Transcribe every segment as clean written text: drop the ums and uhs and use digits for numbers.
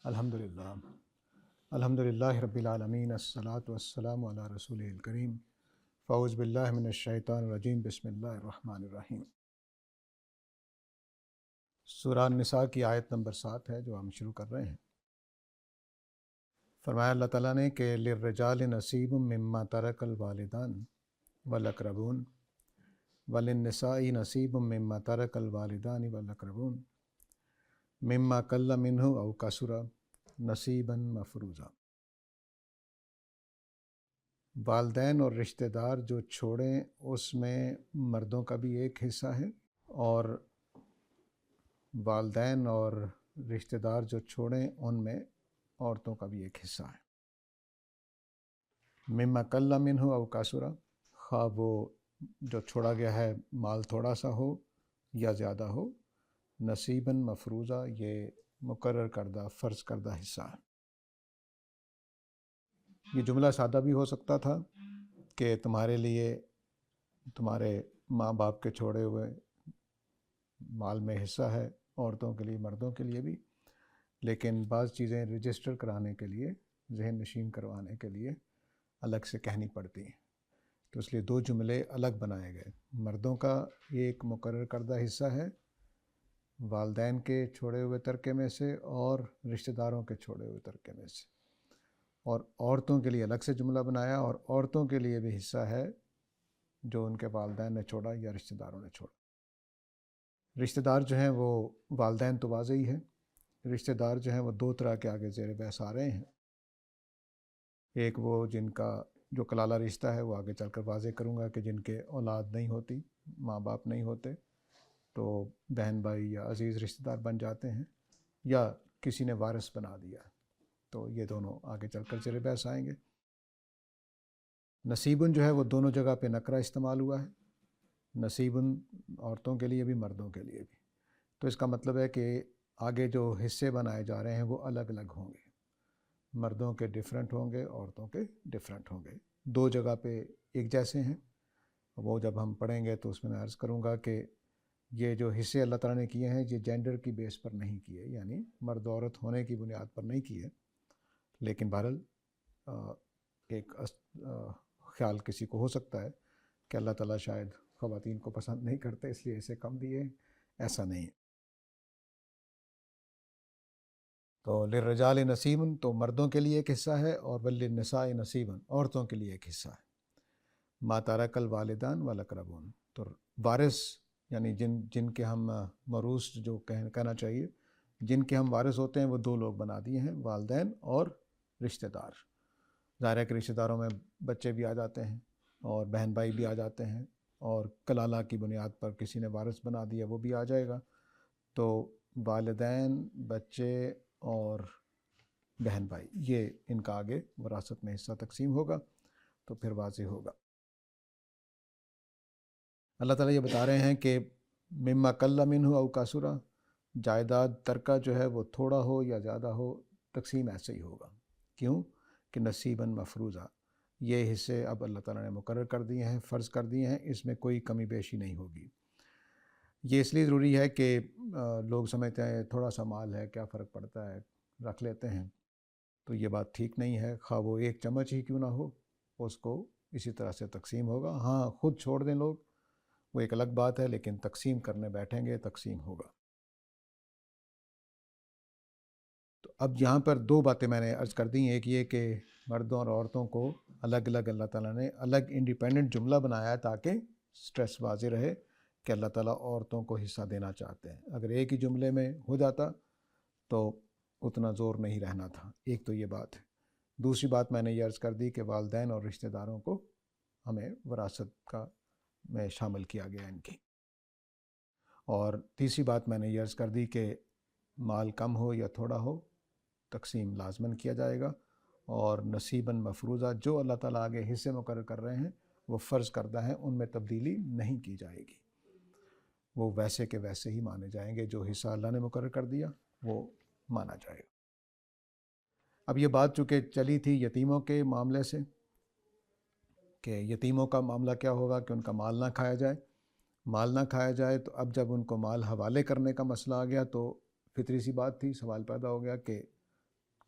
الحمدللہ الحمدللہ رب العالمین الصلاۃ والسلام علی رسول الکریم فاعوذ باللہ من الشیطان الرجیم بسم اللہ الرحمن الرحیم۔ سورہ النساء کی آیت نمبر 7 ہے جو ہم شروع کر رہے ہیں۔ فرمایا اللہ تعالیٰ نے کہ للرجال نصیب مما ترک الوالدان والاقربون وللنساء نصیب مما ترک الوالدان والاقربون مما قل منہ او کثر نصیبا مفروضا۔ والدین اور رشتہ دار جو چھوڑیں اس میں مردوں کا بھی ایک حصہ ہے، اور والدین اور رشتہ دار جو چھوڑیں ان میں عورتوں کا بھی ایک حصہ ہے۔ مما قل منہ او کثر، خواہ وہ جو چھوڑا گیا ہے مال تھوڑا سا ہو یا زیادہ ہو، نصیباً مفروضہ یہ مقرر کردہ فرض کردہ حصہ ہے۔ یہ جملہ سادہ بھی ہو سکتا تھا کہ تمہارے لیے تمہارے ماں باپ کے چھوڑے ہوئے مال میں حصہ ہے، عورتوں کے لیے مردوں کے لیے بھی، لیکن بعض چیزیں رجسٹر کرانے کے لیے، ذہن نشین کروانے کے لیے الگ سے کہنی پڑتی ہیں، تو اس لیے دو جملے الگ بنائے گئے۔ مردوں کا ایک مقرر کردہ حصہ ہے والدین کے چھوڑے ہوئے ترکے میں سے اور رشتہ داروں کے چھوڑے ہوئے ترکے میں سے، اور عورتوں کے لیے الگ سے جملہ بنایا، اور عورتوں کے لیے بھی حصہ ہے جو ان کے والدین نے چھوڑا یا رشتہ داروں نے چھوڑا۔ رشتہ دار جو ہیں وہ والدین تو واضح ہی ہے، رشتہ دار جو ہیں وہ دو طرح کے آگے زیر بحث آ رہے ہیں۔ ایک وہ جن کا جو کلالہ رشتہ ہے، وہ آگے چل کر واضح کروں گا کہ جن کے اولاد نہیں ہوتی، ماں باپ نہیں ہوتے، تو بہن بھائی یا عزیز رشتہ دار بن جاتے ہیں، یا کسی نے وارث بنا دیا، تو یہ دونوں آگے چل کر زیر بحث آئیں گے۔ نصیبن جو ہے وہ دونوں جگہ پہ نکرہ استعمال ہوا ہے، نصیبن عورتوں کے لیے بھی مردوں کے لیے بھی، تو اس کا مطلب ہے کہ آگے جو حصے بنائے جا رہے ہیں وہ الگ الگ ہوں گے، مردوں کے ڈیفرنٹ ہوں گے، عورتوں کے ڈیفرنٹ ہوں گے، دو جگہ پہ ایک جیسے ہیں۔ وہ جب ہم پڑھیں گے تو اس میں عرض کروں گا کہ یہ جو حصے اللہ تعالیٰ نے کیے ہیں یہ جینڈر کی بیس پر نہیں کیے، یعنی مرد عورت ہونے کی بنیاد پر نہیں کیے، لیکن بہرحال ایک خیال کسی کو ہو سکتا ہے کہ اللہ تعالیٰ شاید خواتین کو پسند نہیں کرتے اس لیے اسے کم دیے، ایسا نہیں ہے۔ تو للرجال نصیب تو مردوں کے لیے ایک حصہ ہے، اور وللنساء نصیب عورتوں کے لیے ایک حصہ ہے۔ ما ترک الوالدان والاقربون، تو وارث یعنی جن کے ہم موروث جو کہنا چاہیے، جن کے ہم وارث ہوتے ہیں وہ دو لوگ بنا دیے ہیں، والدین اور رشتہ دار۔ ظاہر ہے کہ رشتہ داروں میں بچے بھی آ جاتے ہیں اور بہن بھائی بھی آ جاتے ہیں، اور کلالہ کی بنیاد پر کسی نے وارث بنا دیا وہ بھی آ جائے گا، تو والدین، بچے اور بہن بھائی، یہ ان کا آگے وراثت میں حصہ تقسیم ہوگا تو پھر واضح ہوگا۔ اللہ تعالیٰ یہ بتا رہے ہیں کہ مما قل منہ او کثر، جائیداد ترکہ جو ہے وہ تھوڑا ہو یا زیادہ ہو، تقسیم ایسے ہی ہوگا۔ کیوں کہ نصیباً مفروضہ، یہ حصے اب اللہ تعالیٰ نے مقرر کر دیے ہیں، فرض کر دیے ہیں، اس میں کوئی کمی بیشی نہیں ہوگی۔ یہ اس لیے ضروری ہے کہ لوگ سمجھتے ہیں تھوڑا سا مال ہے کیا فرق پڑتا ہے، رکھ لیتے ہیں، تو یہ بات ٹھیک نہیں ہے۔ خواہ وہ ایک چمچ ہی کیوں نہ ہو، اس کو اسی طرح سے تقسیم ہوگا۔ ہاں خود چھوڑ دیں لوگ وہ ایک الگ بات ہے، لیکن تقسیم کرنے بیٹھیں گے تقسیم ہوگا۔ تو اب یہاں پر دو باتیں میں نے عرض کر دی، ایک یہ کہ مردوں اور عورتوں کو الگ الگ اللہ تعالیٰ نے الگ انڈیپینڈنٹ جملہ بنایا ہے تاکہ سٹریس واضح رہے کہ اللہ تعالیٰ عورتوں کو حصہ دینا چاہتے ہیں۔ اگر ایک ہی جملے میں ہو جاتا تو اتنا زور نہیں رہنا تھا۔ ایک تو یہ بات ہے۔ دوسری بات میں نے یہ عرض کر دی کہ والدین اور رشتہ داروں کو ہمیں وراثت کا میں شامل کیا گیا ان کی۔ اور تیسری بات میں نے یہ عرض کر دی کہ مال کم ہو یا تھوڑا ہو تقسیم لازماً کیا جائے گا، اور نصیباً مفروضہ جو اللہ تعالیٰ آگے حصے مقرر کر رہے ہیں وہ فرض کردہ ہیں، ان میں تبدیلی نہیں کی جائے گی، وہ ویسے کے ویسے ہی مانے جائیں گے، جو حصہ اللہ نے مقرر کر دیا وہ مانا جائے گا۔ اب یہ بات چونکہ چلی تھی یتیموں کے معاملے سے کہ یتیموں کا معاملہ کیا ہوگا کہ ان کا مال نہ کھایا جائے، مال نہ کھایا جائے، تو اب جب ان کو مال حوالے کرنے کا مسئلہ آ گیا تو فطری سی بات تھی، سوال پیدا ہو گیا کہ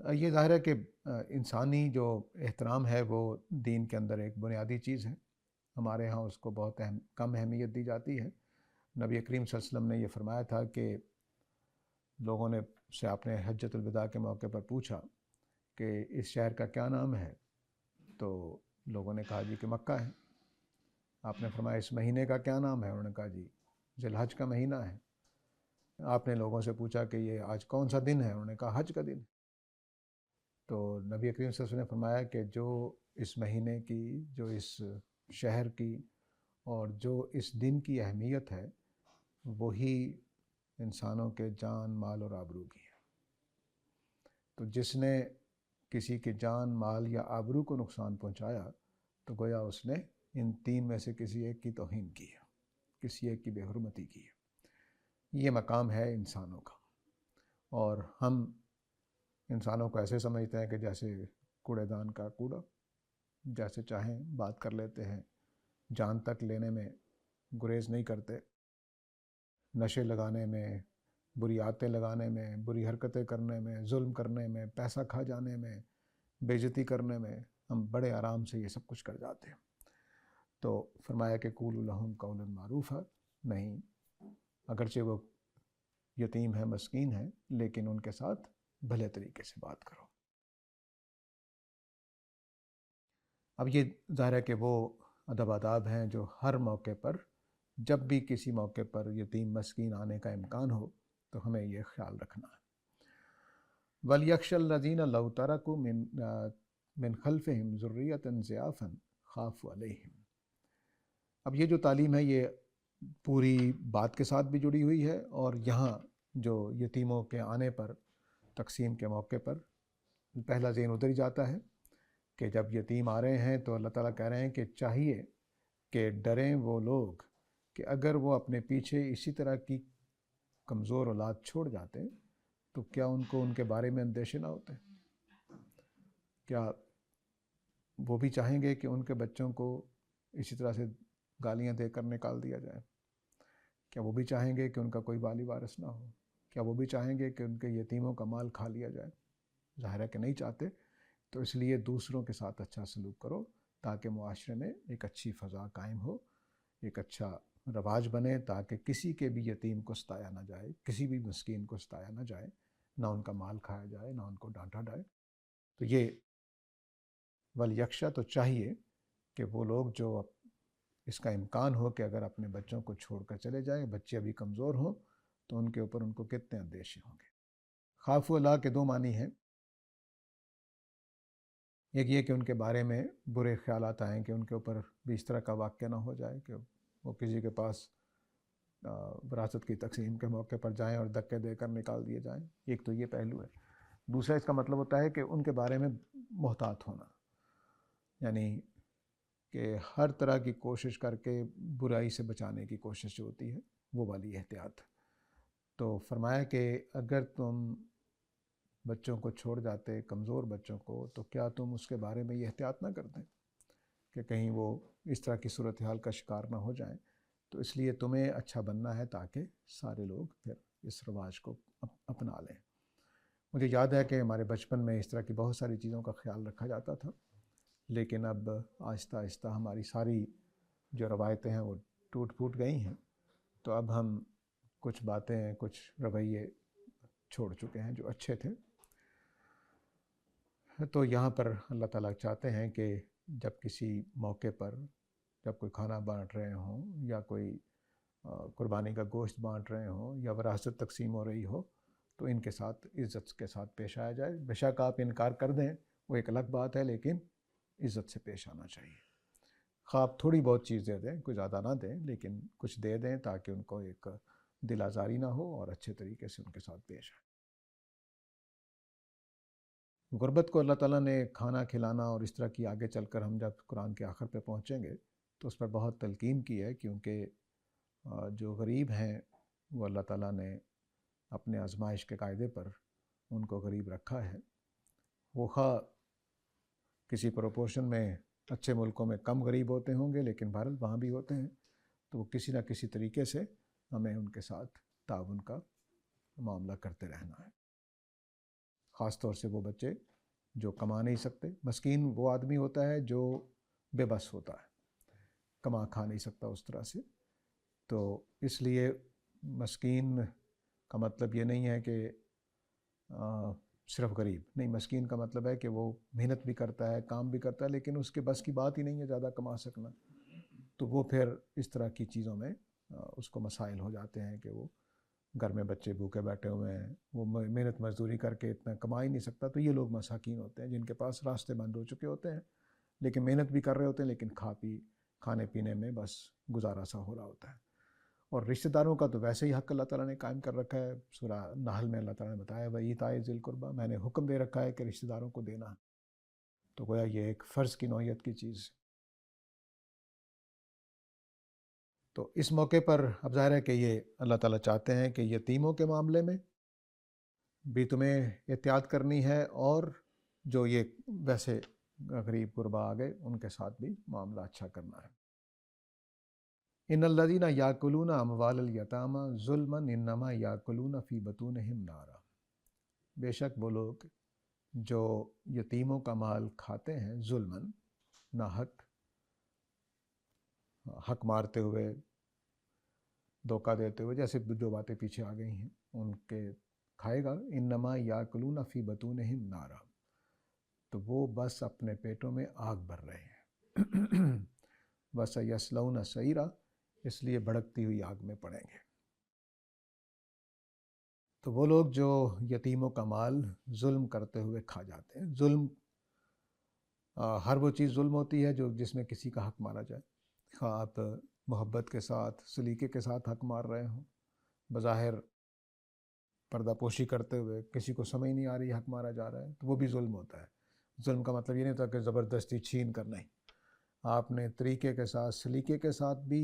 یہ ظاہر ہے کہ انسانی جو احترام ہے وہ دین کے اندر ایک بنیادی چیز ہے. ہمارے ہاں اس کو بہت کم اہمیت دی جاتی ہے. نبی کریم صلی اللہ علیہ وسلم نے یہ فرمایا تھا کہ لوگوں نے سے آپ نے حجۃ الوداع کے موقع پر پوچھا کہ اس شہر کا کیا نام ہے، تو لوگوں نے کہا جی کہ مکہ ہے. آپ نے فرمایا اس مہینے کا کیا نام ہے، انہوں نے کہا جی ذی الحج کا مہینہ ہے. آپ نے لوگوں سے پوچھا کہ یہ آج کون سا دن ہے، انہوں نے کہا حج کا دن. تو نبی کریم صلی اللہ علیہ وسلم نے فرمایا کہ جو اس مہینے کی، جو اس شہر کی اور جو اس دن کی اہمیت ہے وہی انسانوں کے جان، مال اور آبرو کی ہے. تو جس نے کسی کے جان، مال یا آبرو کو نقصان پہنچایا تو گویا اس نے ان تین میں سے کسی ایک کی توہین کی ہے، کسی ایک کی بے حرمتی کی ہے. یہ مقام ہے انسانوں کا. اور ہم انسانوں کو ایسے سمجھتے ہیں کہ جیسے کوڑے دان کا کوڑا، جیسے چاہیں بات کر لیتے ہیں، جان تک لینے میں گریز نہیں کرتے، نشے لگانے میں، بری عادتیں لگانے میں، بری حرکتیں کرنے میں، ظلم کرنے میں، پیسہ کھا جانے میں، بے عزتی کرنے میں ہم بڑے آرام سے یہ سب کچھ کر جاتے ہیں. تو فرمایا کہ قولوا لہم قولا معروفا، نہیں، اگرچہ وہ یتیم ہے، مسکین ہے، لیکن ان کے ساتھ بھلے طریقے سے بات کرو. اب یہ ظاہر ہے کہ وہ ادب آداب ہیں جو ہر موقع پر، جب بھی کسی موقع پر یتیم مسکین آنے کا امکان ہو تو ہمیں یہ خیال رکھنا ہے. وَلْيَخْشَ الَّذِينَ لَوْ تَرَكُوا مِنْ خَلْفِهِمْ ذُرِّيَّةً ضِعَافًا خَافُوا عَلَيْهِمْ. اب یہ جو تعلیم ہے یہ پوری بات کے ساتھ بھی جڑی ہوئی ہے، اور یہاں جو یتیموں کے آنے پر، تقسیم کے موقع پر پہلا ذہن ادھر ہی جاتا ہے کہ جب یتیم آ رہے ہیں تو اللہ تعالیٰ کہہ رہے ہیں کہ چاہیے کہ ڈریں وہ لوگ کہ اگر وہ اپنے پیچھے اسی طرح کی کمزور اولاد چھوڑ جاتے تو کیا ان کو ان کے بارے میں اندیشے نہ ہوتے؟ کیا وہ بھی چاہیں گے کہ ان کے بچوں کو اسی طرح سے گالیاں دے کر نکال دیا جائے؟ کیا وہ بھی چاہیں گے کہ ان کا کوئی والی وارث نہ ہو؟ کیا وہ بھی چاہیں گے کہ ان کے یتیموں کا مال کھا لیا جائے؟ ظاہر ہے کہ نہیں چاہتے. تو اس لیے دوسروں کے ساتھ اچھا سلوک کرو تاکہ معاشرے میں ایک اچھی فضا قائم ہو، ایک اچھا رواج بنے، تاکہ کسی کے بھی یتیم کو ستایا نہ جائے، کسی بھی مسکین کو ستایا نہ جائے، نہ ان کا مال کھایا جائے، نہ ان کو ڈانٹا جائے. تو یہ ولیکشا تو چاہیے کہ وہ لوگ جو اس کا امکان ہو کہ اگر اپنے بچوں کو چھوڑ کر چلے جائیں، بچے ابھی کمزور ہوں تو ان کے اوپر ان کو کتنے اندیشے ہوں گے. خاف اللہ کے دو معنی ہیں. ایک یہ کہ ان کے بارے میں برے خیالات آئیں کہ ان کے اوپر بھی اس طرح کا واقعہ نہ ہو جائے کہ وہ کسی کے پاس وراثت کی تقسیم کے موقع پر جائیں اور دھکے دے کر نکال دیے جائیں. ایک تو یہ پہلو ہے. دوسرا اس کا مطلب ہوتا ہے کہ ان کے بارے میں محتاط ہونا، یعنی کہ ہر طرح کی کوشش کر کے برائی سے بچانے کی کوشش جو ہوتی ہے وہ والی احتیاط. تو فرمایا کہ اگر تم بچوں کو چھوڑ جاتے، کمزور بچوں کو، تو کیا تم اس کے بارے میں یہ احتیاط نہ کرتے کہ کہیں وہ اس طرح کی صورتحال کا شکار نہ ہو جائیں. تو اس لیے تمہیں اچھا بننا ہے تاکہ سارے لوگ پھر اس رواج کو اپنا لیں. مجھے یاد ہے کہ ہمارے بچپن میں اس طرح کی بہت ساری چیزوں کا خیال رکھا جاتا تھا، لیکن اب آہستہ آہستہ ہماری ساری جو روایتیں ہیں وہ ٹوٹ پھوٹ گئی ہیں. تو اب ہم کچھ باتیں، کچھ رویے چھوڑ چکے ہیں جو اچھے تھے. تو یہاں پر اللہ تعالیٰ چاہتے ہیں کہ جب کسی موقع پر، جب کوئی کھانا بانٹ رہے ہوں یا کوئی قربانی کا گوشت بانٹ رہے ہوں یا وراثت تقسیم ہو رہی ہو، تو ان کے ساتھ عزت کے ساتھ پیش آیا جائے. بے شک آپ انکار کر دیں وہ ایک الگ بات ہے، لیکن عزت سے پیش آنا چاہیے. خواہ آپ تھوڑی بہت چیز دے دیں، کوئی زیادہ نہ دیں، لیکن کچھ دے دیں تاکہ ان کو ایک دل آزاری نہ ہو اور اچھے طریقے سے ان کے ساتھ پیش آئے. غربت کو اللہ تعالیٰ نے کھانا کھلانا اور اس طرح کی، آگے چل کر ہم جب قرآن کے آخر پہ پہنچیں گے تو اس پر بہت تلقین کی ہے، کیونکہ جو غریب ہیں وہ اللہ تعالیٰ نے اپنے آزمائش کے قاعدے پر ان کو غریب رکھا ہے. وہ خواہ کسی پروپورشن میں اچھے ملکوں میں کم غریب ہوتے ہوں گے، لیکن بہرحال وہاں بھی ہوتے ہیں. تو وہ کسی نہ کسی طریقے سے ہمیں ان کے ساتھ تعاون کا معاملہ کرتے رہنا ہے. خاص طور سے وہ بچے جو کما نہیں سکتے. مسکین وہ آدمی ہوتا ہے جو بے بس ہوتا ہے, کما کھا نہیں سکتا اس طرح سے. تو اس لیے مسکین کا مطلب یہ نہیں ہے کہ صرف غریب نہیں. مسکین کا مطلب ہے کہ وہ محنت بھی کرتا ہے, کام بھی کرتا ہے, لیکن اس کے بس کی بات ہی نہیں ہے زیادہ کما سکنا. تو وہ پھر اس طرح کی چیزوں میں اس کو مسائل ہو جاتے ہیں کہ وہ گھر میں بچے بھوکے بیٹھے ہوئے ہیں, وہ محنت مزدوری کر کے اتنا کما ہی نہیں سکتا. تو یہ لوگ مساکین ہوتے ہیں جن کے پاس راستے بند ہو چکے ہوتے ہیں, لیکن محنت بھی کر رہے ہوتے ہیں, لیکن کھانے پینے میں بس گزارا سا ہو رہا ہوتا ہے. اور رشتہ داروں کا تو ویسے ہی حق اللہ تعالیٰ نے قائم کر رکھا ہے. سورہ نحل میں اللہ تعالیٰ نے بتایا وَإِيتَاءِ ذِي الْقُرْبَىٰ, میں نے حکم دے رکھا ہے کہ رشتہ داروں کو دینا. تو گویا یہ ایک فرض کی نوعیت کی چیز. تو اس موقع پر اب ظاہر ہے کہ یہ اللہ تعالیٰ چاہتے ہیں کہ یتیموں کے معاملے میں بھی تمہیں احتیاط کرنی ہے, اور جو یہ ویسے غریب غربا آ گئے ان کے ساتھ بھی معاملہ اچھا کرنا ہے. ان الذین یاکلون اموال الیتامی ظلما انما یاکلون فی بطونہم نارا, بے شک وہ لوگ جو یتیموں کا مال کھاتے ہیں ظلماً, ناحق, حق مارتے ہوئے, دھوکہ دیتے ہوئے, جیسے جو باتیں پیچھے آ گئی ہیں ان کے کھائے گا. انما یاکلون فی بطونہم نارا, تو وہ بس اپنے پیٹوں میں آگ بھر رہے ہیں. وَسَيَصْلَوْنَ سَعِيرًا, اس لیے بھڑکتی ہوئی آگ میں پڑیں گے. تو وہ لوگ جو یتیموں کا مال ظلم کرتے ہوئے کھا جاتے ہیں. ظلم ہر وہ چیز ظلم ہوتی ہے جو جس میں کسی کا حق مارا جائے, خواہ آپ محبت کے ساتھ سلیقے کے ساتھ حق مار رہے ہوں, بظاہر پردہ پوشی کرتے ہوئے, کسی کو سمجھ نہیں آ رہی حق مارا جا رہا ہے, تو وہ بھی ظلم ہوتا ہے. ظلم کا مطلب یہ نہیں ہوتا کہ زبردستی چھین کر, نہیں, آپ نے طریقے کے ساتھ سلیقے کے ساتھ بھی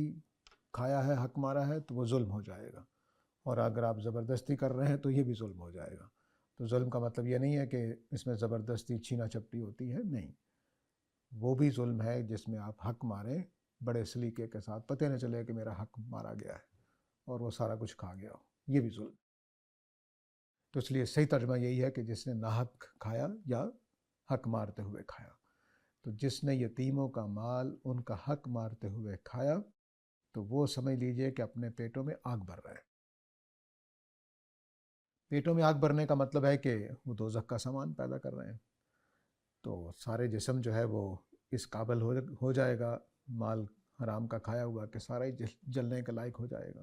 کھایا ہے, حق مارا ہے, تو وہ ظلم ہو جائے گا. اور اگر آپ زبردستی کر رہے ہیں تو یہ بھی ظلم ہو جائے گا. تو ظلم کا مطلب یہ نہیں ہے کہ اس میں زبردستی چھینا چپٹی ہوتی ہے, نہیں, وہ بھی ظلم ہے جس میں آپ حق ماریں بڑے سلیقے کے ساتھ, پتہ نہ چلے کہ میرا حق مارا گیا ہے اور وہ سارا کچھ کھا گیا ہو, یہ بھی ظلم. تو اس لیے صحیح ترجمہ یہی ہے کہ جس نے ناحق کھایا یا حق مارتے ہوئے کھایا. تو جس نے یتیموں کا مال ان کا حق مارتے ہوئے کھایا تو وہ سمجھ لیجئے کہ اپنے پیٹوں میں آگ بھر رہا ہے. پیٹوں میں آگ بھرنے کا مطلب ہے کہ وہ دوزخ کا سامان پیدا کر رہے ہیں. تو سارے جسم جو ہے وہ اس قابل ہو جائے گا, مال حرام کا کھایا ہوا, کہ سارا ہی جلنے کے لائق ہو جائے گا.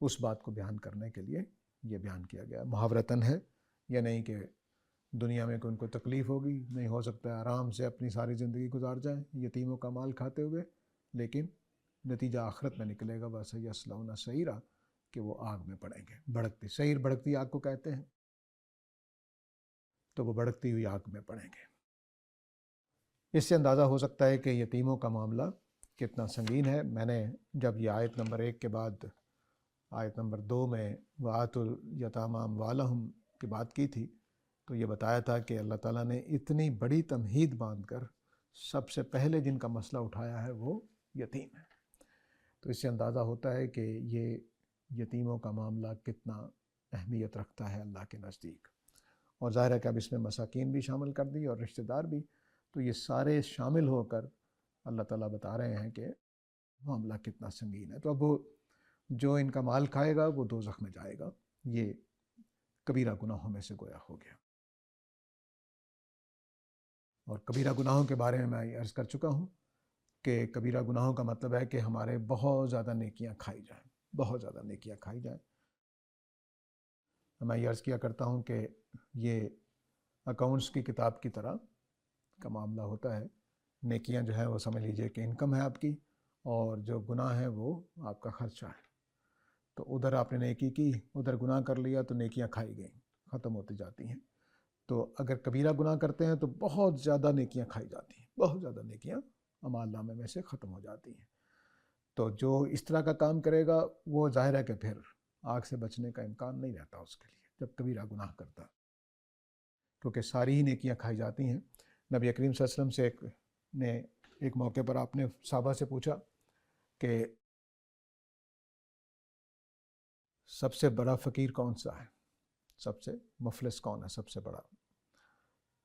اس بات کو بیان کرنے کے لیے یہ بیان کیا گیا. محاورتاً ہے, یا نہیں کہ دنیا میں ان کو تکلیف ہوگی, نہیں, ہو سکتا ہے آرام سے اپنی ساری زندگی گزار جائیں یتیموں کا مال کھاتے ہوئے, لیکن نتیجہ آخرت میں نکلے گا وَسَيَصْلَوْنَ سَعِيرًا, کہ وہ آگ میں پڑیں گے. بھڑکتی, سعیر بھڑکتی آگ کو کہتے ہیں, تو وہ بھڑکتی ہوئی آگ میں پڑیں گے. اس سے اندازہ ہو سکتا ہے کہ یتیموں کا معاملہ کتنا سنگین ہے. میں نے جب یہ آیت نمبر 1 کے بعد آیت نمبر 2 میں وَآتُوا الْيَتَامَىٰ أَمْوَالَهُمْ کی بات کی تھی, تو یہ بتایا تھا کہ اللہ تعالیٰ نے اتنی بڑی تمہید باندھ کر سب سے پہلے جن کا مسئلہ اٹھایا ہے وہ یتیم ہے. تو اس سے اندازہ ہوتا ہے کہ یہ یتیموں کا معاملہ کتنا اہمیت رکھتا ہے اللہ کے نزدیک. اور ظاہر ہے کہ اب اس میں مساکین بھی شامل کر دی اور رشتہ دار بھی, تو یہ سارے شامل ہو کر اللہ تعالیٰ بتا رہے ہیں کہ معاملہ کتنا سنگین ہے. تو اب وہ جو ان کا مال کھائے گا وہ دوزخ میں جائے گا. یہ کبیرہ گناہوں میں سے گویا ہو گیا. اور کبیرہ گناہوں کے بارے میں عرض کر چکا ہوں کہ کبیرہ گناہوں کا مطلب ہے کہ ہمارے بہت زیادہ نیکیاں کھائی جائیں, بہت زیادہ نیکیاں کھائی جائیں. میں یہ عرض کیا کرتا ہوں کہ یہ اکاؤنٹس کی کتاب کی طرح کا معاملہ ہوتا ہے. نیکیاں جو ہیں وہ سمجھ لیجئے کہ انکم ہے آپ کی, اور جو گناہ ہے وہ آپ کا خرچہ ہے. تو ادھر آپ نے نیکی کی, ادھر گناہ کر لیا, تو نیکیاں کھائی گئیں, ختم ہوتی جاتی ہیں. تو اگر کبیرہ گناہ کرتے ہیں تو بہت زیادہ نیکیاں کھائی جاتی ہیں, بہت زیادہ نیکیاں اعمال نامے میں سے ختم ہو جاتی ہیں. تو جو اس طرح کا کام کرے گا وہ ظاہر ہے کہ پھر آگ سے بچنے کا امکان نہیں رہتا اس کے لیے جب کبیرہ گناہ کرتا, کیونکہ ساری ہی نیکیاں کھائی جاتی ہیں. نبی کریم صلی اللہ علیہ وسلم سے ایک موقع پر آپ نے صحابہ سے پوچھا کہ سب سے بڑا فقیر کون سا ہے, سب سے مفلس کون ہے، سب سے بڑا؟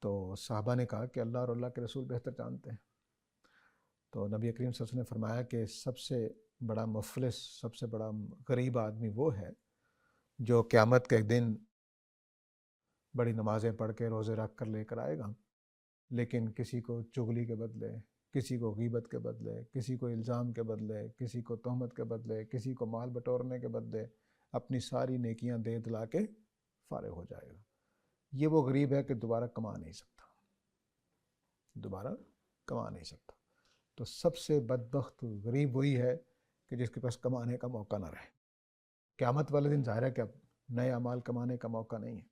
تو صحابہ نے کہا کہ اللہ اور اللہ کے رسول بہتر جانتے ہیں۔ تو نبی کریم صلی اللہ علیہ وسلم نے فرمایا کہ سب سے بڑا مفلس، سب سے بڑا غریب آدمی وہ ہے جو قیامت کے دن بڑی نمازیں پڑھ کے روزے رکھ کر لے کر آئے گا، لیکن کسی کو چغلی کے بدلے، کسی کو غیبت کے بدلے، کسی کو الزام کے بدلے، کسی کو تہمت کے بدلے، کسی کو مال بٹورنے کے بدلے اپنی ساری نیکیاں دے دلا کے فارغ ہو جائے گا۔ یہ وہ غریب ہے کہ دوبارہ کما نہیں سکتا، دوبارہ کما نہیں سکتا۔ تو سب سے بدبخت غریب وہی ہے کہ جس کے پاس کمانے کا موقع نہ رہے۔ قیامت والے دن ظاہر ہے کہ اب نئے اعمال کمانے کا موقع نہیں ہے،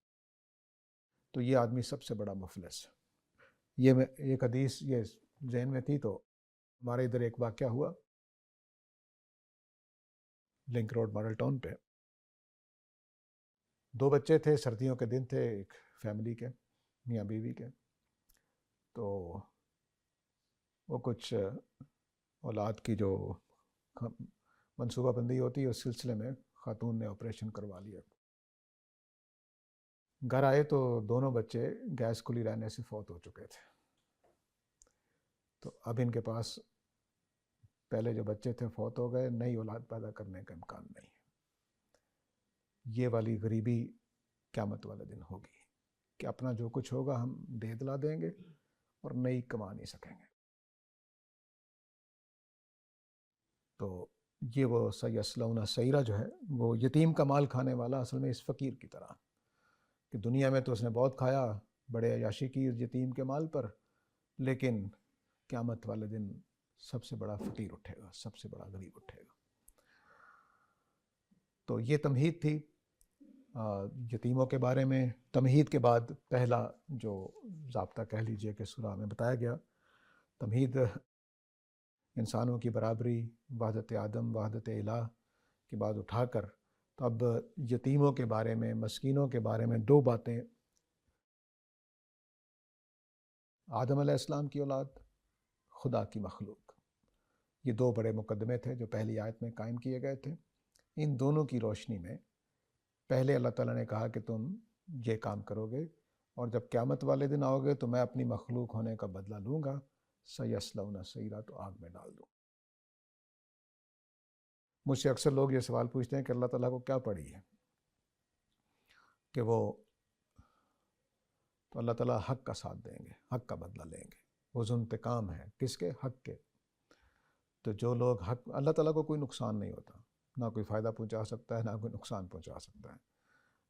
تو یہ آدمی سب سے بڑا مفلس ہے۔ یہ میں ایک حدیث یہ ذہن میں تھی، تو ہمارے ادھر ایک واقعہ ہوا لنک روڈ ماڈل ٹاؤن پہ۔ 2 بچے تھے، سردیوں کے دن تھے، ایک فیملی کے، میاں بیوی کے۔ تو وہ کچھ اولاد کی جو منصوبہ بندی ہوتی ہے اس سلسلے میں خاتون نے آپریشن کروا لیا۔ گھر آئے تو دونوں بچے گیس کھلی رہنے سے فوت ہو چکے تھے۔ تو اب ان کے پاس پہلے جو بچے تھے فوت ہو گئے، نئی اولاد پیدا کرنے کا امکان نہیں ہے۔ یہ والی غریبی قیامت والے دن ہوگی کہ اپنا جو کچھ ہوگا ہم دے دلا دیں گے اور نئی کما نہیں سکیں گے۔ تو یہ وہ سیصلون سعیرا جو ہے وہ یتیم کا مال کھانے والا اصل میں اس فقیر کی طرح کہ دنیا میں تو اس نے بہت کھایا، بڑے عیاشی کی یتیم کے مال پر، لیکن قیامت والے دن سب سے بڑا فقیر اٹھے گا، سب سے بڑا غریب اٹھے گا۔ تو یہ تمہید تھی یتیموں کے بارے میں۔ تمہید کے بعد پہلا جو ضابطہ کہہ لیجئے کہ سورہ میں بتایا گیا، تمہید انسانوں کی برابری، وحدت آدم، وحدت الہ کے بعد اٹھا کر تو اب یتیموں کے بارے میں، مسکینوں کے بارے میں 2 باتیں۔ آدم علیہ السلام کی اولاد، خدا کی مخلوق، یہ 2 بڑے مقدمے تھے جو پہلی آیت میں قائم کیے گئے تھے۔ ان دونوں کی روشنی میں پہلے اللہ تعالیٰ نے کہا کہ تم یہ کام کرو گے، اور جب قیامت والے دن آؤ گے تو میں اپنی مخلوق ہونے کا بدلہ لوں گا، سیصلون سعیرا، تو آگ میں ڈال دوں۔ مجھ سے اکثر لوگ یہ سوال پوچھتے ہیں کہ اللہ تعالیٰ کو کیا پڑی ہے کہ وہ، تو اللہ تعالیٰ حق کا ساتھ دیں گے، حق کا بدلہ لیں گے۔ وہ ذو انتقام ہے، کس کے؟ حق کے۔ تو جو لوگ حق، اللہ تعالیٰ کو کوئی نقصان نہیں ہوتا، نہ کوئی فائدہ پہنچا سکتا ہے نہ کوئی نقصان پہنچا سکتا ہے۔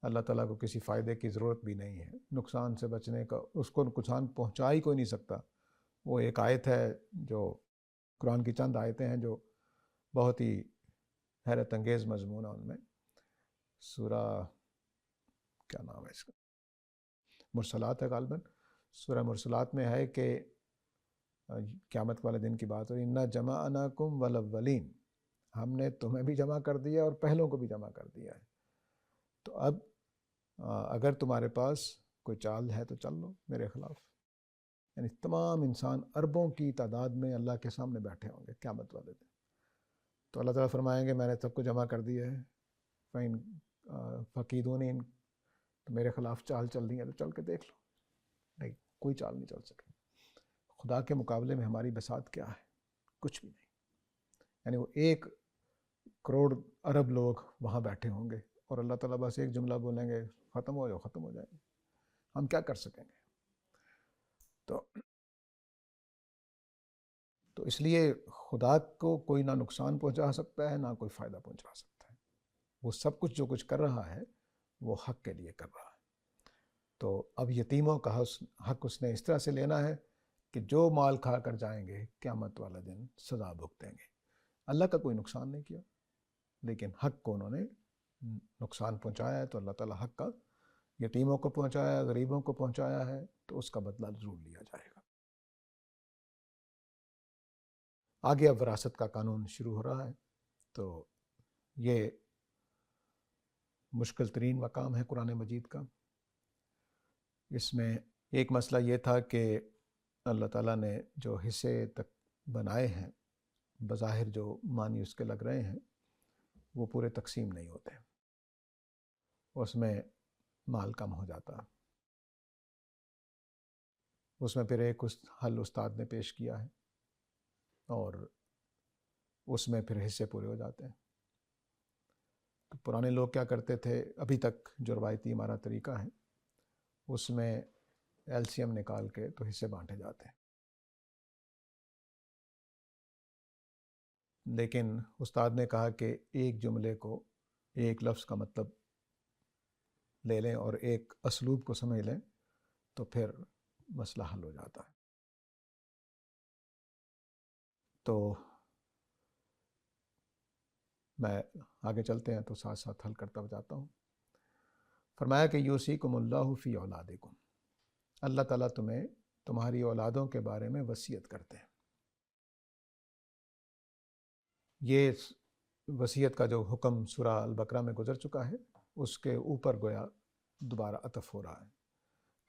اللہ تعالیٰ کو کسی فائدے کی ضرورت بھی نہیں ہے، نقصان سے بچنے کا، اس کو نقصان پہنچا ہی کوئی نہیں سکتا۔ وہ ایک آیت ہے جو قرآن کی چند آیتیں ہیں جو بہت ہی حیرت انگیز مضمون ہے ان میں۔ سورہ کیا نام ہے اس کا، مرسلات ہے غالباً۔ سورہ مرسلات میں ہے کہ قیامت والے دن کی بات ہوئی، اِنَّا جَمَعْنَاكُمْ وَالْأَوَّلِينَ، ہم نے تمہیں بھی جمع کر دیا اور پہلوں کو بھی جمع کر دیا ہے۔ تو اب اگر تمہارے پاس کوئی چال ہے تو چل لو میرے خلاف۔ یعنی تمام انسان اربوں کی تعداد میں اللہ کے سامنے بیٹھے ہوں گے قیامت والے دن۔ تو اللہ تعالیٰ فرمائیں گے میں نے سب کو جمع کر دیا ہے، فَإِن فَقِیدُونِ، تو میرے خلاف چال چل رہی ہے تو چل کے دیکھ لو۔ نہیں، کوئی چال نہیں چل سکے۔ خدا کے مقابلے میں ہماری بساط کیا ہے؟ کچھ بھی نہیں۔ یعنی وہ 1 کروڑ ارب لوگ وہاں بیٹھے ہوں گے اور اللہ تعالیٰ بس ایک جملہ بولیں گے، ختم ہو جاؤ، ختم ہو جائیں گے۔ ہم کیا کر سکیں گے؟ تو اس لیے خدا کو کوئی نہ نقصان پہنچا سکتا ہے نہ کوئی فائدہ پہنچا سکتا ہے۔ وہ سب کچھ جو کچھ کر رہا ہے وہ حق کے لیے کر رہا ہے۔ تو اب یتیموں کا حق اس نے اس طرح سے لینا ہے کہ جو مال کھا کر جائیں گے قیامت والا دن سزا بھگتیں گے۔ اللہ کا کوئی نقصان نہیں کیا، لیکن حق کو انہوں نے نقصان پہنچایا ہے، تو اللہ تعالیٰ حق کا یتیموں کو پہنچایا، غریبوں کو پہنچایا ہے، تو اس کا بدلہ ضرور لیا جائے گا۔ آگے اب وراثت کا قانون شروع ہو رہا ہے۔ تو یہ مشکل ترین مقام ہے قرآن مجید کا۔ اس میں ایک مسئلہ یہ تھا کہ اللہ تعالیٰ نے جو حصے تک بنائے ہیں، بظاہر جو معنی اس کے لگ رہے ہیں وہ پورے تقسیم نہیں ہوتے۔ اس میں مال کم ہو جاتا ہے۔ اس میں پھر ایک حل استاد نے پیش کیا ہے اور اس میں پھر حصے پورے ہو جاتے ہیں۔ تو پرانے لوگ کیا کرتے تھے، ابھی تک جو روایتی ہمارا طریقہ ہے اس میں ایل سی ایم نکال کے تو حصے بانٹے جاتے ہیں، لیکن استاد نے کہا کہ ایک جملے کو، ایک لفظ کا مطلب لے لیں اور ایک اسلوب کو سمجھ لیں تو پھر مسئلہ حل ہو جاتا ہے۔ تو میں آگے چلتے ہیں تو ساتھ ساتھ حل کرتا جاتا ہوں۔ فرمایا کہ یوصیکم اللہ فی اولادکم، اللہ تعالیٰ تمہیں تمہاری اولادوں کے بارے میں وصیت کرتے ہیں۔ یہ وصیت کا جو حکم سورہ البقرہ میں گزر چکا ہے اس کے اوپر گویا دوبارہ عطف ہو رہا ہے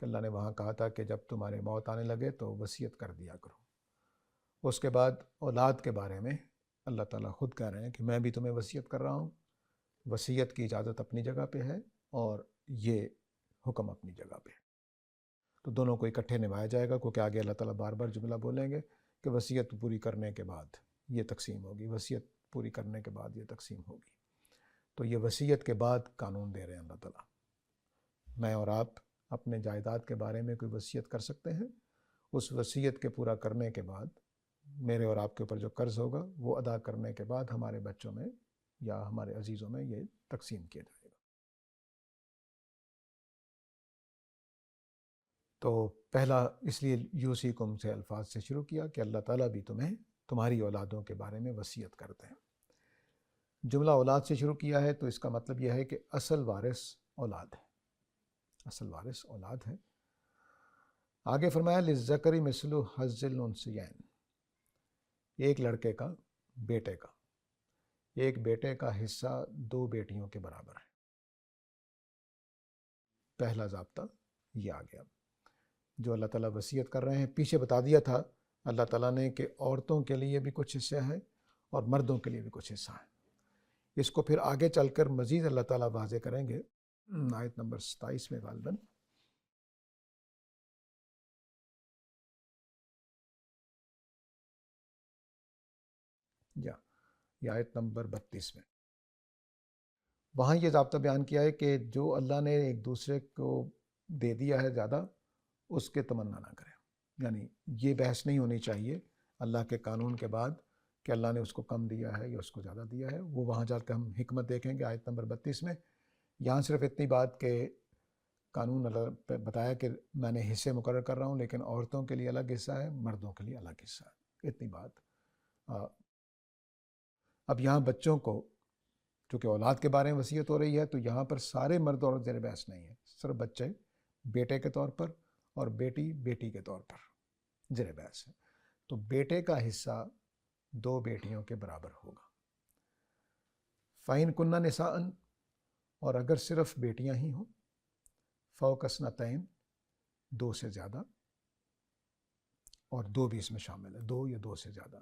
کہ اللہ نے وہاں کہا تھا کہ جب تمہارے موت آنے لگے تو وصیت کر دیا کرو۔ اس کے بعد اولاد کے بارے میں اللہ تعالیٰ خود کہہ رہے ہیں کہ میں بھی تمہیں وصیت کر رہا ہوں۔ وصیت کی اجازت اپنی جگہ پہ ہے اور یہ حکم اپنی جگہ پہ ہے، تو دونوں کو اکٹھے نبھایا جائے گا، کیونکہ آگے اللہ تعالیٰ بار بار جملہ بولیں گے کہ وصیت پوری کرنے کے بعد یہ تقسیم ہوگی، وصیت پوری کرنے کے بعد یہ تقسیم ہوگی۔ تو یہ وصیت کے بعد قانون دے رہے ہیں اللہ تعالیٰ۔ میں اور آپ اپنے جائیداد کے بارے میں کوئی وصیت کر سکتے ہیں، اس وصیت کے پورا کرنے کے بعد میرے اور آپ کے اوپر جو قرض ہوگا وہ ادا کرنے کے بعد ہمارے بچوں میں یا ہمارے عزیزوں میں یہ تقسیم کیا جائے گا۔ تو پہلا اس لیے یوصیکم سے الفاظ سے شروع کیا کہ اللہ تعالیٰ بھی تمہیں تمہاری اولادوں کے بارے میں وصیت کرتے ہیں۔ جملہ اولاد سے شروع کیا ہے تو اس کا مطلب یہ ہے کہ اصل وارث اولاد ہے، اصل وارث اولاد ہے۔ آگے فرمایا للذکر مثل حظ الانثیین، ایک لڑکے کا، بیٹے کا، ایک بیٹے کا حصہ دو بیٹیوں کے برابر ہے۔ پہلا ضابطہ یہ آ گیا جو اللہ تعالیٰ وصیت کر رہے ہیں۔ پیچھے بتا دیا تھا اللہ تعالیٰ نے کہ عورتوں کے لیے بھی کچھ حصہ ہے اور مردوں کے لیے بھی کچھ حصہ ہے۔ اس کو پھر آگے چل کر مزید اللہ تعالیٰ واضح کریں گے آیت نمبر 27 میں غالباً، یا آیت نمبر 32 میں، وہاں یہ ضابطہ بیان کیا ہے کہ جو اللہ نے ایک دوسرے کو دے دیا ہے زیادہ اس کے تمنا نہ کریں، یعنی یہ بحث نہیں ہونی چاہیے اللہ کے قانون کے بعد کہ اللہ نے اس کو کم دیا ہے یا اس کو زیادہ دیا ہے۔ وہ وہاں جا کے ہم حکمت دیکھیں گے آیت نمبر 32 میں۔ یہاں صرف اتنی بات کہ قانون اللہ پہ بتایا کہ میں نے حصے مقرر کر رہا ہوں، لیکن عورتوں کے لیے الگ حصہ ہے، مردوں کے لیے الگ حصہ ہے، اتنی بات۔ اب یہاں بچوں کو چونکہ اولاد کے بارے میں وصیت ہو رہی ہے تو یہاں پر سارے مرد اور زیر بحث نہیں ہے، صرف بچے بیٹے کے طور پر اور بیٹی بیٹی کے طور پر زیر بحث ہے۔ تو بیٹے کا حصہ دو بیٹیوں کے برابر ہوگا۔ فَإِن كُنَّ نِسَاءً، اور اگر صرف بیٹیاں ہی ہوں، فوق اثنتین، دو سے زیادہ، اور دو بھی اس میں شامل ہے، دو یا دو سے زیادہ،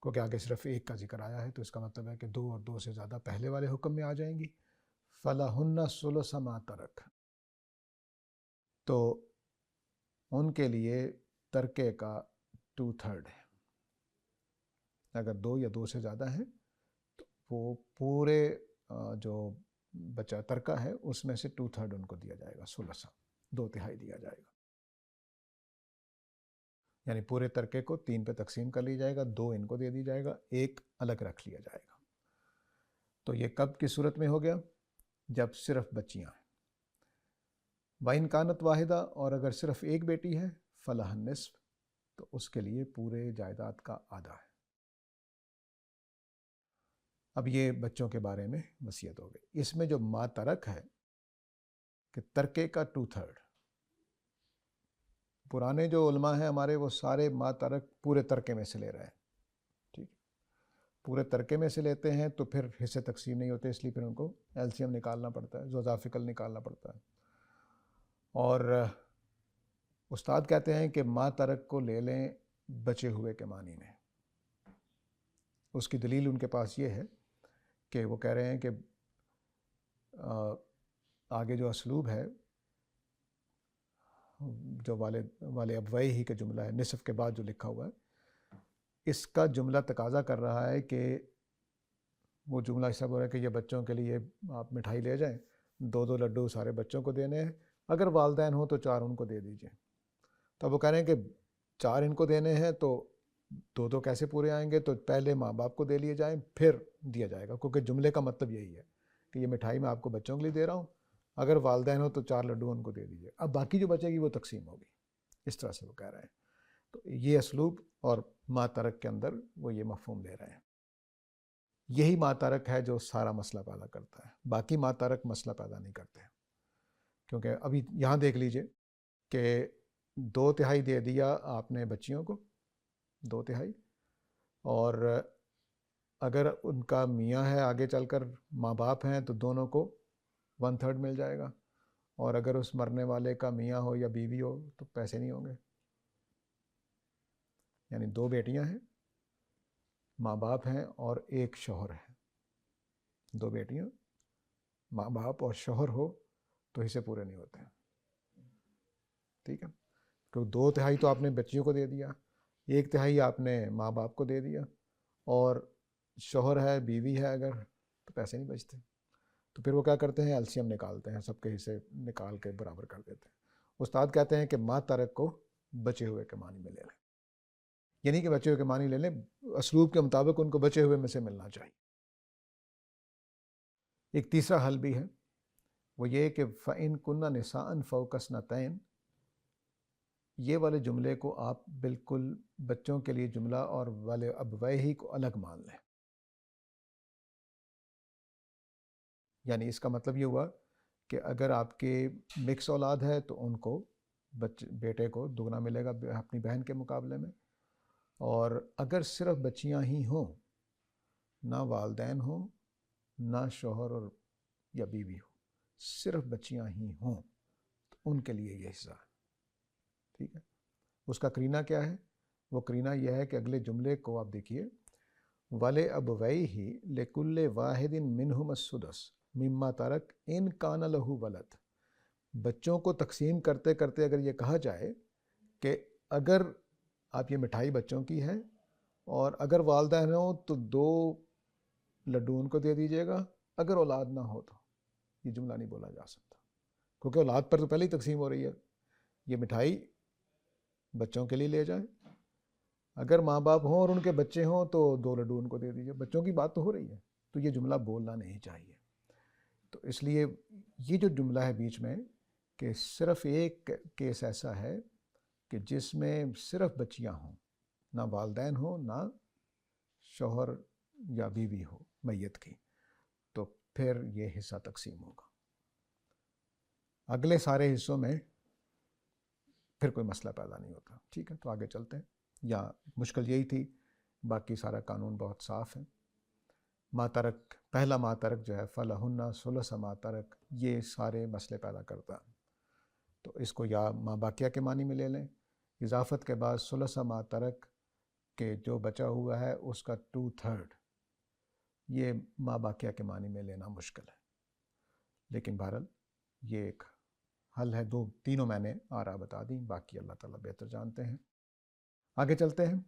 کیونکہ آگے صرف ایک کا ذکر آیا ہے تو اس کا مطلب ہے کہ دو اور دو سے زیادہ پہلے والے حکم میں آ جائیں گی۔ فَلَهُنَّ ثُلُثُ مَا تَرَكَ، تو ان کے لیے ترکے کا 2/3 ہے۔ اگر دو یا دو سے زیادہ ہیں تو وہ پورے جو بچہ ترکہ ہے اس میں سے 2/3 ان کو دیا جائے گا، ثلثہ، 2/3 دیا جائے گا، یعنی پورے ترکے کو 3 پہ تقسیم کر لیا جائے گا، 2 ان کو دے دی جائے گا، 1 الگ رکھ لیا جائے گا۔ تو یہ کب کی صورت میں ہو گیا؟ جب صرف بچیاں ہیں۔ وَإِن كَانَتْ وَاحِدَةٌ، اور اگر صرف ایک بیٹی ہے، فَلَهَا النِّصْفُ، تو اس کے لیے پورے جائیداد کا آدھا ہے۔ اب یہ بچوں کے بارے میں وصیت ہو گئی۔ اس میں جو ما ترک ہے کہ ترکے کا 2/3، پرانے جو علماء ہیں ہمارے وہ سارے ما ترک پورے ترکے میں سے لے رہے ہیں، ٹھیک، پورے ترکے میں سے لیتے ہیں تو پھر حصے تقسیم نہیں ہوتے، اس لیے پھر ان کو ایل سی ایم نکالنا پڑتا ہے، جزا فکل نکالنا پڑتا ہے۔ اور استاد کہتے ہیں کہ ما ترک کو لے لیں بچے ہوئے کے معنی میں۔ اس کی دلیل ان کے پاس یہ ہے کہ وہ کہہ رہے ہیں کہ آگے جو اسلوب ہے جو والے ابوئی ہی کا جملہ ہے، نصف کے بعد جو لکھا ہوا ہے، اس کا جملہ تقاضا کر رہا ہے کہ وہ جملہ ایسا بول رہا ہے کہ یہ بچوں کے لیے آپ مٹھائی لے جائیں، 2 لڈو سارے بچوں کو دینے ہیں، اگر والدین ہوں تو 4 ان کو دے دیجئے۔ تو اب وہ کہہ رہے ہیں کہ 4 ان کو دینے ہیں تو 2 کیسے پورے آئیں گے، تو پہلے ماں باپ کو دے لیے جائیں پھر دیا جائے گا، کیونکہ جملے کا مطلب یہی ہے کہ یہ مٹھائی میں آپ کو بچوں کے لیے دے رہا ہوں، اگر والدین ہو تو 4 لڈو ان کو دے دیجیے، اب باقی جو بچے گی وہ تقسیم ہوگی، اس طرح سے وہ کہہ رہے ہیں۔ تو یہ اسلوب اور ما ترک کے اندر وہ یہ مفہوم لے رہے ہیں۔ یہی ما ترک ہے جو سارا مسئلہ پیدا کرتا ہے، باقی ما ترک مسئلہ پیدا نہیں کرتے، کیونکہ ابھی یہاں دیکھ لیجئے کہ 2/3 دے دیا آپ نے بچیوں کو، 2/3، اور اگر ان کا میاں ہے آگے چل کر ماں باپ ہیں تو دونوں کو 1/3 مل جائے گا، اور اگر اس مرنے والے کا میاں ہو یا بیوی ہو تو پیسے نہیں ہوں گے۔ یعنی 2 بیٹیاں ہیں، ماں باپ ہیں اور ایک شوہر ہے، 2 بیٹیاں، ماں باپ اور شوہر ہو تو حصے پورے نہیں ہوتے ہیں، ٹھیک ہے؟ کیونکہ 2/3 تو آپ نے بچیوں کو دے دیا، 1/3 آپ نے ماں باپ کو دے دیا، اور شوہر ہے بیوی ہے اگر تو پیسے نہیں بچتے، تو پھر وہ کیا کرتے ہیں، السیم نکالتے ہیں، سب کے حصے نکال کے برابر کر دیتے ہیں۔ استاد کہتے ہیں کہ ما ترک کو بچے ہوئے کے معنی میں لے لیں، یعنی کہ بچے ہوئے کے معنی لے لیں، اسلوب کے مطابق ان کو بچے ہوئے میں سے ملنا چاہیے۔ ایک تیسرا حل بھی ہے، وہ یہ کہ فَإِن كُنَّ نِسَاءً فَوْقَ اثْنَتَيْنِ، یہ والے جملے کو آپ بالکل بچوں کے لیے جملہ اور والے ابویہ کو الگ مان لیں۔ یعنی اس کا مطلب یہ ہوا کہ اگر آپ کے مکس اولاد ہے تو ان کو بیٹے کو دگنا ملے گا اپنی بہن کے مقابلے میں، اور اگر صرف بچیاں ہی ہوں، نہ والدین ہوں، نہ شوہر اور یا بیوی ہو، صرف بچیاں ہی ہوں تو ان کے لیے یہ حصہ ہے، ٹھیک ہے؟ اس کا قرینہ کیا ہے؟ وہ قرینہ یہ ہے کہ اگلے جملے کو آپ دیکھیے، وَلِأَبْوَيْهِ لِكُلِّ وَاحِدٍ مِّنْهُمَا السُّدُسُ مِمَّا تَرَكَ إِن كَانَ لَهُ وَلَدٌ۔ بچوں کو تقسیم کرتے کرتے اگر یہ کہا جائے کہ اگر آپ یہ مٹھائی بچوں کی ہے اور اگر والدین ہوں تو 2 لڈو ان کو دے دیجیے گا، اگر اولاد نہ ہو تو یہ جملہ نہیں بولا جا سکتا، کیونکہ اولاد پر تو پہلے ہی تقسیم ہو رہی ہے، یہ مٹھائی بچوں کے لیے لے جائیں، اگر ماں باپ ہوں اور ان کے بچے ہوں تو 2 لڈو ان کو دے دیجیے، بچوں کی بات تو ہو رہی ہے، تو یہ جملہ بولنا نہیں چاہیے۔ تو اس لیے یہ جو جملہ ہے بیچ میں کہ صرف ایک کیس ایسا ہے کہ جس میں صرف بچیاں ہوں، نہ والدین ہوں، نہ شوہر یا بیوی ہو میت کی، تو پھر یہ حصہ تقسیم ہوگا۔ اگلے سارے حصوں میں پھر کوئی مسئلہ پیدا نہیں ہوتا، ٹھیک ہے؟ تو آگے چلتے ہیں، یا مشکل یہی تھی، باقی سارا قانون بہت صاف ہے۔ ما ترک، پہلا ما ترک جو ہے فَلَهُنَّ ثُلُثُ مَا تَرَكَ، یہ سارے مسئلے پیدا کرتا ہے، تو اس کو یا ما باقیہ کے معنی میں لے لیں، اضافت کے بعد ثُلُثَ مَا تَرَكَ کہ جو بچا ہوا ہے اس کا 2/3، یہ ما باقیہ کے معنی میں لینا مشکل ہے، لیکن بہرحال یہ ایک حل ہے، تینوں میں نے آرا بتا دیں، باقی اللہ تعالیٰ بہتر جانتے ہیں۔ آگے چلتے ہیں،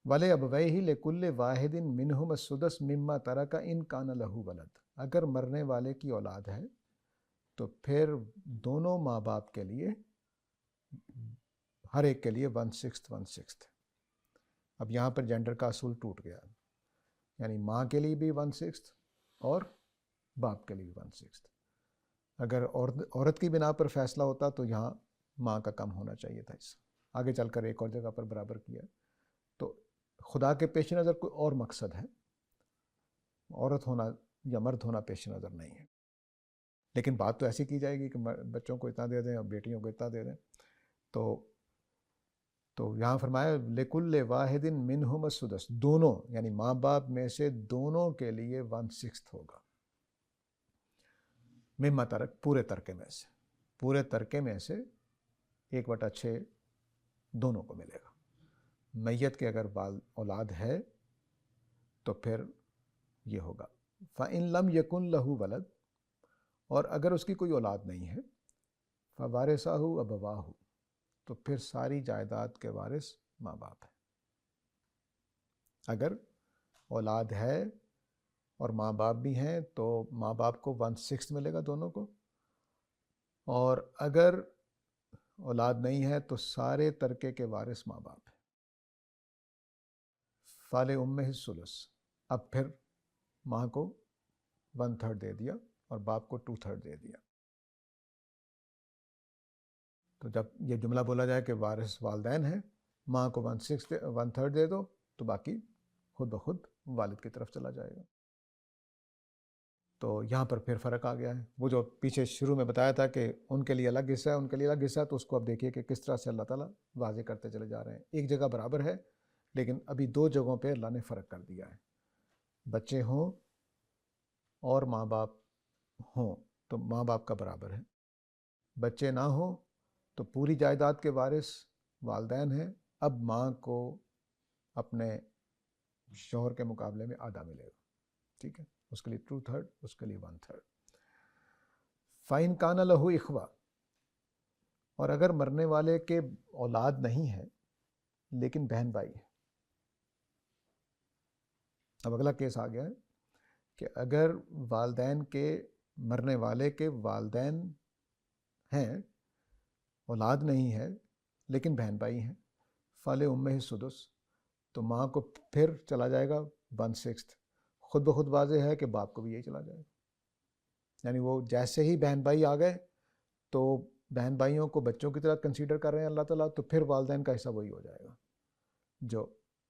وَلِأَبْوَيْهِ لِكُلِّ وَاحِدٍ مِّنْهُمَا السُّدُسُ مِمَّا تَرَكَ إِن كَانَ لَهُ وَلَدٌ، اگر مرنے والے کی اولاد ہے تو پھر دونوں ماں باپ کے لیے ہر ایک کے لیے 1/6 اب یہاں پر جینڈر کا اصول ٹوٹ گیا، یعنی ماں کے لیے بھی 1/6 اور باپ کے لیے بھی 1/6۔ اگر عورت کی بنا پر فیصلہ ہوتا تو یہاں ماں کا کم ہونا چاہیے تھا، اس آگے چل کر ایک اور جگہ پر برابر کیا، تو خدا کے پیش نظر کوئی اور مقصد ہے، عورت ہونا یا مرد ہونا پیش نظر نہیں ہے، لیکن بات تو ایسی کی جائے گی کہ بچوں کو اتنا دے دیں اور بیٹیوں کو اتنا دے دیں، تو یہاں فرمایا لِكُلِّ وَاحِدٍ مِّنْهُمَا السُّدُسُ، دونوں یعنی ماں باپ میں سے دونوں کے لیے 1/6 ہوگا، مما ترک پورے ترکے میں سے، پورے ترکے میں سے 1/6 دونوں کو ملے گا۔ میت کے اگر اولاد ہے تو پھر یہ ہوگا، فَإِن لَمْ يَكُنْ لَهُ وَلَدٌ، اور اگر اس کی کوئی اولاد نہیں ہے فوارثہ ابواہ، تو پھر ساری جائیداد کے وارث ماں باپ ہیں۔ اگر اولاد ہے اور ماں باپ بھی ہیں تو ماں باپ کو 1/6 ملے گا دونوں کو، اور اگر اولاد نہیں ہے تو سارے ترکے کے وارث ماں باپ ہیں۔ فال امہ الثلث، اب پھر ماں کو 1/3 دے دیا اور باپ کو 2/3 دے دیا۔ تو جب یہ جملہ بولا جائے کہ وارث والدین ہیں، ماں کو 1/3 دے دو تو باقی خود بخود والد کی طرف چلا جائے گا۔ تو یہاں پر پھر فرق آ گیا ہے۔ وہ جو پیچھے شروع میں بتایا تھا کہ ان کے لیے الگ حصہ ہے، ان کے لیے الگ حصہ ہے، تو اس کو اب دیکھیے کہ کس طرح سے اللہ تعالیٰ واضح کرتے چلے جا رہے ہیں۔ ایک جگہ برابر ہے لیکن ابھی 2 جگہوں پہ اللہ نے فرق کر دیا ہے۔ بچے ہوں اور ماں باپ ہوں تو ماں باپ کا برابر ہے، بچے نہ ہوں تو پوری جائیداد کے وارث والدین ہیں۔ اب ماں کو اپنے شوہر کے مقابلے میں آدھا ملے گا، ٹھیک ہے، اس کے لیے 2/3، اس کے لیے 1/3۔ فَإِنْ كَانَ لَهُ إِخْوَةٌ، اور اگر مرنے والے کے اولاد نہیں ہے لیکن بہن بھائی ہیں۔ اب اگلا کیس آ گیا ہے کہ اگر والدین کے مرنے والے کے والدین ہیں، اولاد نہیں ہے لیکن بہن بھائی ہیں، فال امہ السدس، تو ماں کو پھر چلا جائے گا 1/6۔ خود بخود واضح ہے کہ باپ کو بھی یہی چلا جائے گا، یعنی وہ جیسے ہی بہن بھائی آ گئے تو بہن بھائیوں کو بچوں کی طرح کنسیڈر کر رہے ہیں اللہ تعالیٰ، تو پھر والدین کا حصہ وہی ہو جائے گا جو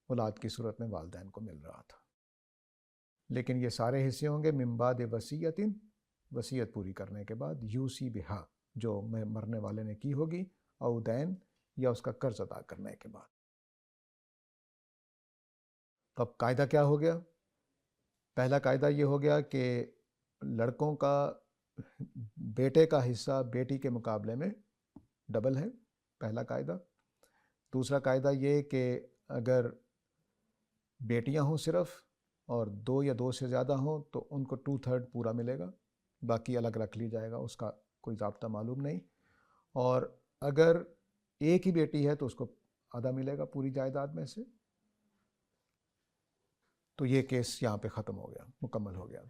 اولاد کی صورت میں والدین کو مل رہا تھا۔ لیکن یہ سارے حصے ہوں گے من بعد وصیت، وصیت پوری کرنے کے بعد، یوصی بہا، جو مرنے والے نے کی ہوگی، او دین، یا اس کا قرض ادا کرنے کے بعد۔ تو اب قاعدہ کیا ہو گیا؟ پہلا قاعدہ یہ ہو گیا کہ لڑکوں کا بیٹے کا حصہ بیٹی کے مقابلے میں ڈبل ہے، پہلا قاعدہ۔ دوسرا قاعدہ یہ کہ اگر بیٹیاں ہوں صرف اور 2 یا 2 سے زیادہ ہوں تو ان کو 2/3 پورا ملے گا، باقی الگ رکھ لی جائے گا، اس کا کوئی ضابطہ معلوم نہیں۔ اور اگر ایک ہی بیٹی ہے تو اس کو آدھا ملے گا پوری جائیداد میں سے۔ تو یہ کیس یہاں پہ ختم ہو گیا، مکمل ہو گیا۔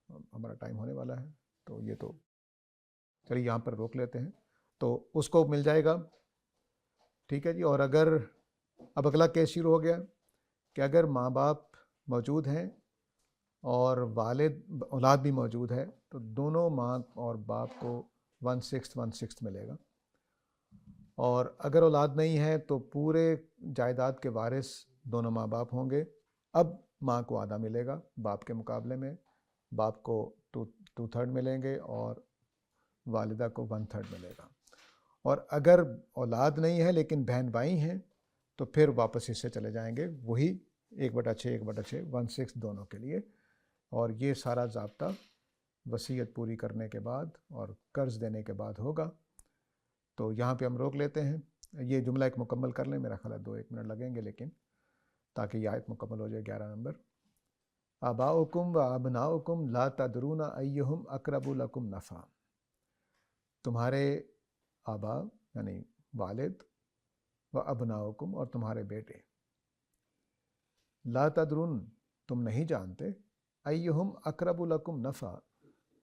ہمارا ٹائم ہونے والا ہے تو یہ تو چلیے یہاں پر روک لیتے ہیں۔ تو اس کو مل جائے گا، ٹھیک ہے جی۔ اور اگر اب اگلا کیس شروع ہو گیا کہ اگر ماں باپ موجود ہیں اور والد اولاد بھی موجود ہے تو دونوں ماں اور باپ کو 1/6 ملے گا، اور اگر اولاد نہیں ہے تو پورے جائیداد کے وارث دونوں ماں باپ ہوں گے۔ اب ماں کو آدھا ملے گا باپ کے مقابلے میں، باپ کو 2/3 ملیں گے اور والدہ کو 1/3 ملے گا۔ اور اگر اولاد نہیں ہے لیکن بہن بھائی ہیں تو پھر واپس حصے چلے جائیں گے، وہی 1/6 1/6 1/6 دونوں کے لیے۔ اور یہ سارا ضابطہ وصیت پوری کرنے کے بعد اور قرض دینے کے بعد ہوگا۔ تو یہاں پہ ہم روک لیتے ہیں، یہ جملہ ایک مکمل کر لیں، میرا خیال ہے 2-1 منٹ لگیں گے لیکن تاکہ یہ آیت مکمل ہو جائے۔ 11 نمبر، آباؤکم و ابناؤکم لا تدرون ایہم اقرب لکم نفعا، تمہارے آبا یعنی والد، و ابناؤکم، اور تمہارے بیٹے، لا تدرون، تم نہیں جانتے، ایہم اقرب لکم نفعا،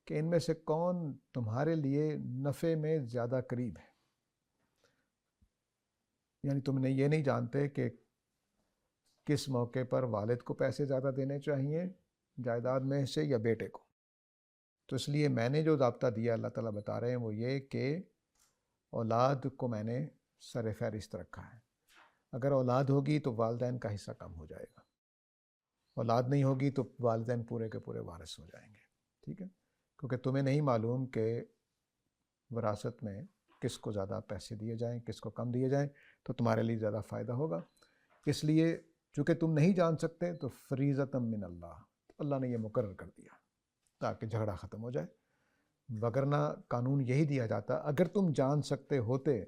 کہ ان میں سے کون تمہارے لیے نفع میں زیادہ قریب ہے۔ یعنی تم نے یہ نہیں جانتے کہ کس موقع پر والد کو پیسے زیادہ دینے چاہیے جائیداد میں سے یا بیٹے کو۔ تو اس لیے میں نے جو ضابطہ دیا اللہ تعالیٰ بتا رہے ہیں وہ یہ کہ اولاد کو میں نے سر فہرست رکھا ہے۔ اگر اولاد ہوگی تو والدین کا حصہ کم ہو جائے گا، اولاد نہیں ہوگی تو والدین پورے کے پورے وارث ہو جائیں گے، ٹھیک ہے، کیونکہ تمہیں نہیں معلوم کہ وراثت میں کس کو زیادہ پیسے دیے جائیں، کس کو کم دیے جائیں، تو تمہارے لیے زیادہ فائدہ ہوگا۔ اس لیے چونکہ تم نہیں جان سکتے تو فریضۃ من اللہ، اللہ نے یہ مقرر کر دیا تاکہ جھگڑا ختم ہو جائے، وگرنہ قانون یہی دیا جاتا اگر تم جان سکتے ہوتے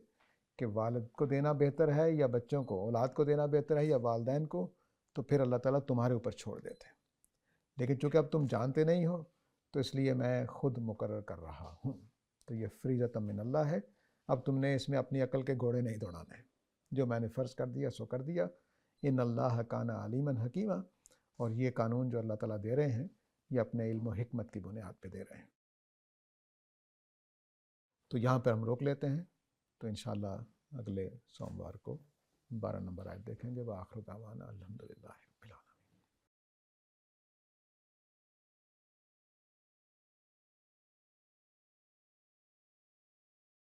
کہ والد کو دینا بہتر ہے یا بچوں کو، اولاد کو دینا بہتر ہے یا والدین کو، تو پھر اللہ تعالیٰ تمہارے اوپر چھوڑ دیتے۔ لیکن چونکہ اب تم جانتے نہیں ہو تو اس لیے میں خود مقرر کر رہا ہوں. تو یہ فریضۃ من اللہ ہے. اب تم نے اس میں اپنی عقل کے گھوڑے نہیں دوڑانے. جو میں نے فرض کر دیا سو کر دیا. ان اللہ کان علیما حکیما. اور یہ قانون جو اللہ تعالیٰ دے رہے ہیں یہ اپنے علم و حکمت کی بنیاد پہ دے رہے ہیں. تو یہاں پہ ہم روک لیتے ہیں. تو انشاءاللہ اگلے سوموار کو 12 نمبر آیت دیکھیں گے. وآخر دعوانا الحمدللہ.